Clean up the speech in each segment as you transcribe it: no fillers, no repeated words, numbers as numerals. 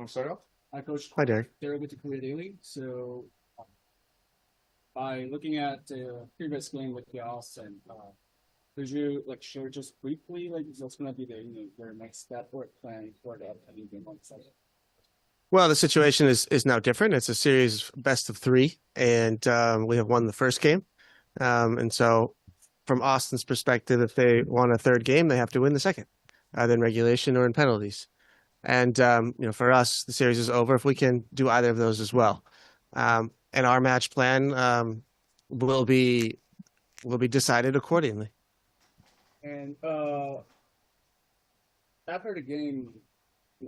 want to start off? Hi, Coach. Hi, Derek. Derek with the Korea Daily. So, by looking at the previous game with the Austin, could you share just briefly what's going to be their next step or plan for the upcoming game on Sunday? Well, the situation is now different. It's a series best of three, and we have won the first game. And so, from Austin's perspective, if they want a third game, they have to win the second, either in regulation or in penalties. And for us, the series is over if we can do either of those as well. And our match plan will be decided accordingly. And after the game,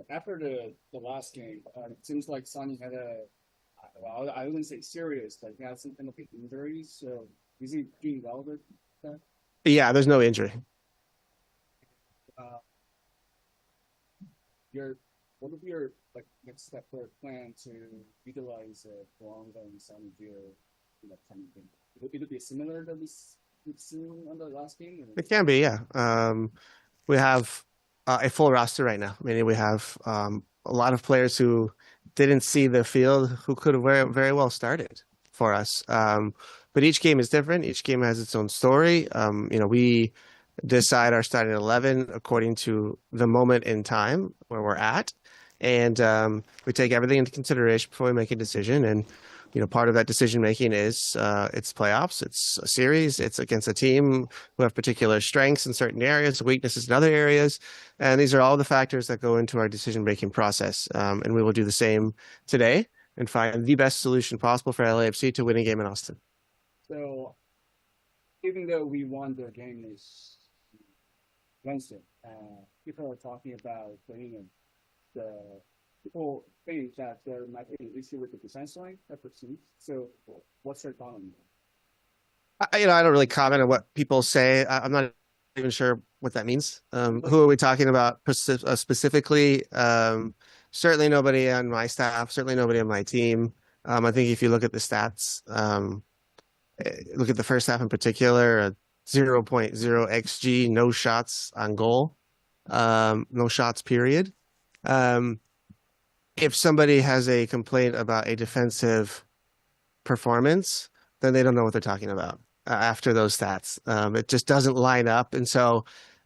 after the last game, it seems like Sonny had I wouldn't say serious, but he had some kind of injuries. So is he doing well with that? Yeah, there's no injury. Uh, your what would be your next step or plan to utilize Boanga and Sonny Veer in that kind of game? It'll be similar that we've seen on the last game. Or? It can be, yeah. We have a full roster right now. Meaning we have a lot of players who didn't see the field who could have very well started for us. But each game is different. Each game has its own story. We decide our starting 11 according to the moment in time where we're at. And we take everything into consideration before we make a decision. And, part of that decision making is it's playoffs, it's a series, it's against a team who have particular strengths in certain areas, weaknesses in other areas. And these are all the factors that go into our decision making process. And we will do the same today and find the best solution possible for LAFC to win a game in Austin. So, even though we won the game this Wednesday, people are talking about the people think that there might be an issue with the defense line that perceived. So, what's your thought on that? I don't really comment on what people say. I'm not even sure what that means. Who are we talking about specifically? Certainly nobody on my staff, certainly nobody on my team. I think if you look at the stats, look at the first half in particular, 0.0 XG, no shots on goal, no shots, period. If somebody has a complaint about a defensive performance, then they don't know what they're talking about after those stats. It just doesn't line up. And so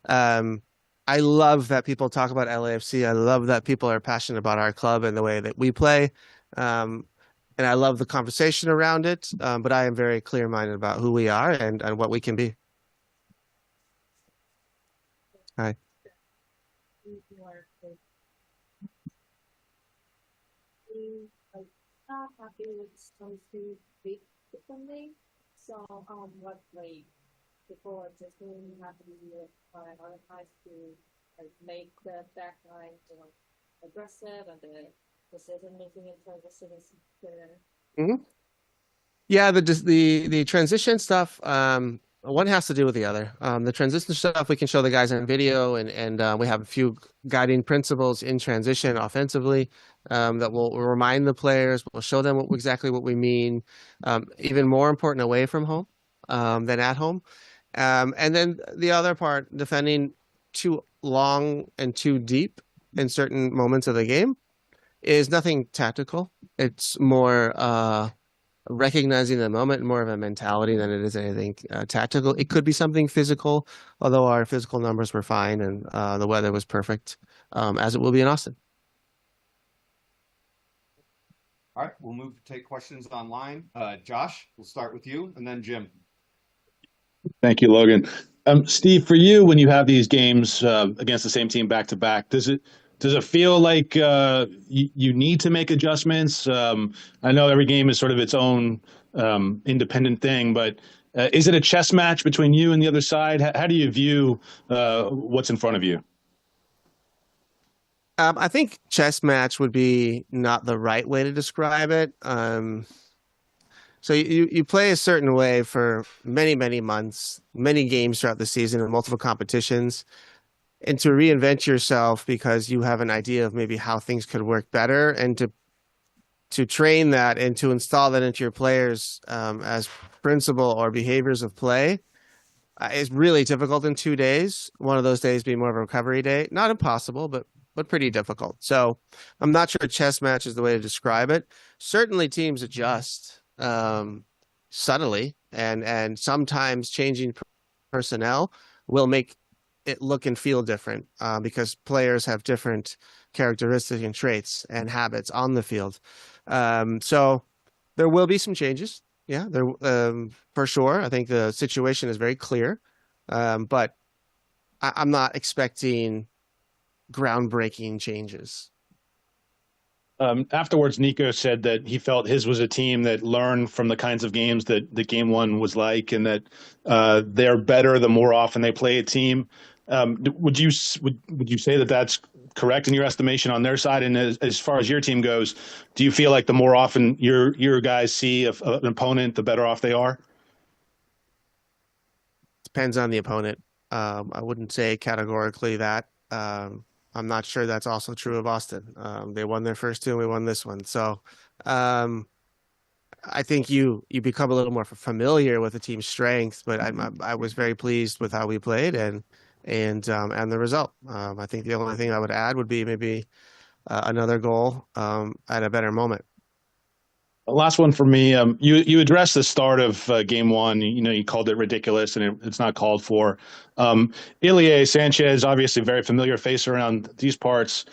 I love that people talk about LAFC. I love that people are passionate about our club and the way that we play. And I love the conversation around it. But I am very clear-minded about who we are and what we can be. Hi. Not happy with something big differently. So, what people are just really happy with prioritize to make the back line aggressive and the decision making in terms of citizens. Mm-hmm. Yeah, the transition stuff, one has to do with the other. The transition stuff we can show the guys on video, and we have a few guiding principles in transition offensively that will remind the players. We'll show them exactly what we mean. Even more important away from home than at home. And then the other part, defending too long and too deep in certain moments of the game, is nothing tactical. It's more recognizing the moment, more of a mentality than it is anything tactical. It could be something physical, although our physical numbers were fine and the weather was perfect, as it will be in Austin. All right, we'll move to take questions online. Josh, we'll start with you, and then Jim. Thank you, Logan. Steve, for you, when you have these games against the same team back to back, does it feel like you need to make adjustments? I know every game is sort of its own independent thing, but is it a chess match between you and the other side? How do you view what's in front of you? I think chess match would be not the right way to describe it. So you play a certain way for many, many months, many games throughout the season and multiple competitions. And to reinvent yourself because you have an idea of maybe how things could work better, and to train that and to install that into your players as principle or behaviors of play is really difficult in 2 days. One of those days being more of a recovery day. Not impossible, but but pretty difficult. So I'm not sure chess match is the way to describe it. Certainly teams adjust subtly, and sometimes changing personnel will make it look and feel different because players have different characteristics and traits and habits on the field. So there will be some changes. Yeah, there for sure. I think the situation is very clear, but I'm not expecting groundbreaking changes. Afterwards, Nico said that he felt his was a team that learned from the kinds of games that Game 1 was like, and that they're better the more often they play a team. Would you say that that's correct in your estimation on their side? And as far as your team goes, do you feel like the more often your guys see an opponent, the better off they are? Depends on the opponent. I wouldn't say categorically that. I'm not sure that's also true of Austin. They won their first two, and we won this one. So I think you become a little more familiar with the team's strengths. But I was very pleased with how we played and the result. I think the only thing I would add would be maybe another goal at a better moment. Last one for me. You addressed the start of Game 1. You called it ridiculous and it's not called for. Ilie Sanchez, obviously a very familiar face around these parts,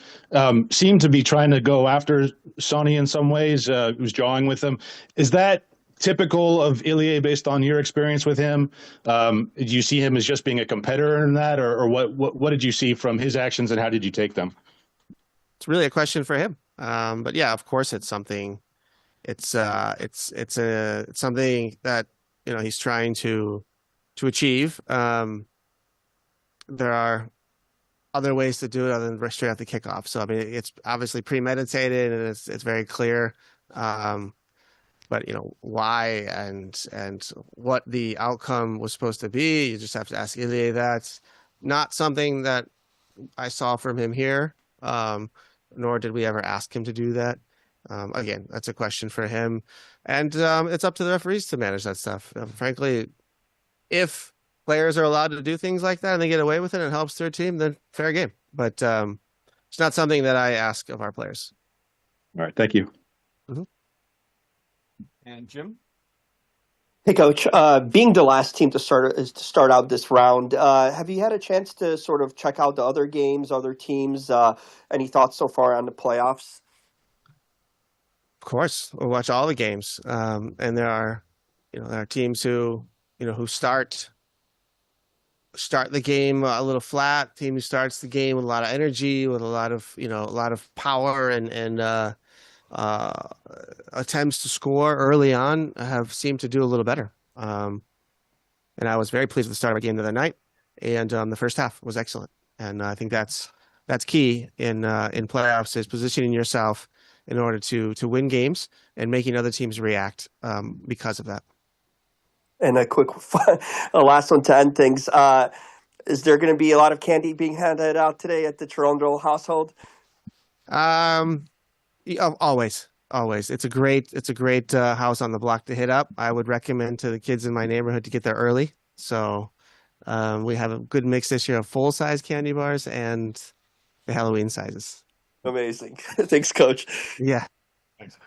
seemed to be trying to go after Sonny in some ways. He was jawing with him. Is that typical of Ilie based on your experience with him? Do you see him as just being a competitor in that, or what did you see from his actions and how did you take them? It's really a question for him. But yeah, of course, it's something. It's something that he's trying to achieve. There are other ways to do it other than straight out the kickoff. So I mean, it's obviously premeditated and it's very clear. But why and what the outcome was supposed to be, you just have to ask Ilie. That's not something that I saw from him here, nor did we ever ask him to do that. Again, that's a question for him, and it's up to the referees to manage that stuff. Frankly, if players are allowed to do things like that and they get away with it and it helps their team, then fair game. But it's not something that I ask of our players. All right, thank you. Mm-hmm. And Jim? Hey, Coach. Being the last team to start out this round, have you had a chance to sort of check out the other games, other teams? Any thoughts so far on the playoffs? Of course, we'll watch all the games, and there are teams who start the game a little flat. Team who starts the game with a lot of energy, with a lot of power and attempts to score early on have seemed to do a little better. And I was very pleased with the start of our game the other night, and the first half was excellent. And I think that's key in playoffs, is positioning yourself in order to win games and making other teams react because of that. And a quick last one to end things. Is there going to be a lot of candy being handed out today at the Toronto household? Always. It's a great house on the block to hit up. I would recommend to the kids in my neighborhood to get there early. So we have a good mix this year of full-size candy bars and the Halloween sizes. Amazing. Thanks, Coach. Yeah. Thanks.